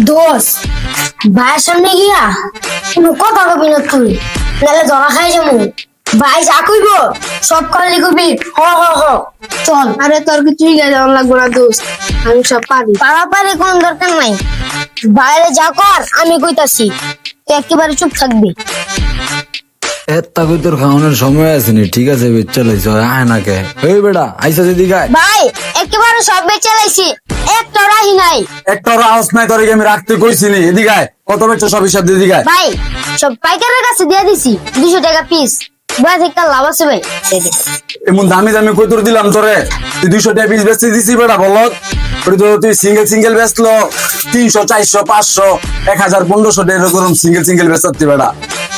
দোষ ভাইয়ের সামনে গিয়া কোনো কথা কবি না তুই, নাহলে ধরা খাই যাবো। ভাই যা কইব সব করলে কবি হ হ হ। চল। আরে তোর কিছুই যাওয়ার লাগবে না দোস্ত, আমি সব পারি। পারাপারি কোন দরকার নাই, বাইরে যা কর আমি কইতাছি, তুই একেবারে চুপ থাকবি। এত তোর খাওয়ানোর সময় আসেনি, ঠিক আছে চালাইছ আয় না কে এই বেটা আইসা দিদি গায় ভাই একেবারে সব বেচে লাইছি, একটা রাহি নাই। একটা হাউস নাই তোর আমি রাখতে কইছিনি, এদিকে আয় কত বেচছো সব হিসাব দিদি গায়। ভাই সব পাইকারের কাছে দিয়ে দিছি 200 টাকা পিস, বয়া থেকে লাভ আছে ভাই। এমন দামি দামি কই তোর দিলাম তোরে, তুই 200 টাকা পিস বেচতে দিছি বেটা বলত। তুই সিঙ্গেল সিঙ্গেল বেচলো 300 400 500 1000 1500 টাকা এরকম সিঙ্গেল সিঙ্গেল বেচতে বেটা,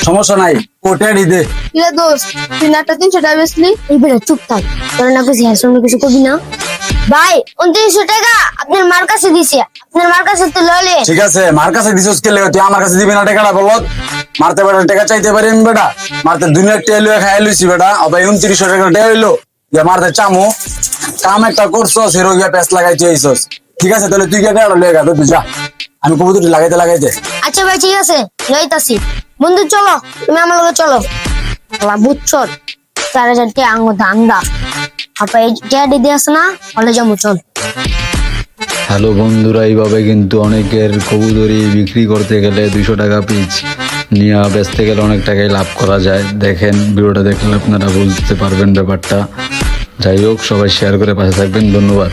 সমস্যা নাই ওটাই দে। কিরে দোস্ত, তুই না 300 টাকা বেচলি? এই বেটা চুপ থাক, তোর না কিছু হ্যাঁ সামনে কিছু কবি না। ভাই 2900 টাকা আপনার মার কাছে দিছি, আপনার মার কাছে তো লইলে। ঠিক আছে মার কাছে দিছস কে তুই আমার কাছে দিবি না টাকাটা বলত। মারতে বেটা টাকা চাইতে পারি আমি বেটা, মারতে দুনিয়া টেলো খাই লইছি বেটা, আবার 2900 টাকা টাকা হইলো যে মারতে চামু কাম একটা করছস হিরো গিয়া প্যাস লাগাইতে আইছস। ঠিক আছে তাহলে তুই টাকাটা লয়ে গা তুই যা, আমি কবুতরটি লাগাইতে। আচ্ছা ভাই ঠিক আছে লইতাছি। বন্ধু চলো তুমি আমার লগে চলো। আলা বুঝছো 4000 টাকা আঙ্গো ধান্দা, আপা এই টাকা দিতে আসে না হলে যাবো চল। হ্যালো বন্ধুরা, এইভাবে কিন্তু অনেকের কবুতরি বিক্রি করতে গেলে 200 টাকা পিস নিয়ে বেচতে গেলে অনেক টাকাই লাভ করা যায়। দেখেন ভিডিওটা দেখলে আপনারা বুঝতে পারবেন ব্যাপারটা। যাই হোক সবাই শেয়ার করে পাশে থাকবেন, ধন্যবাদ।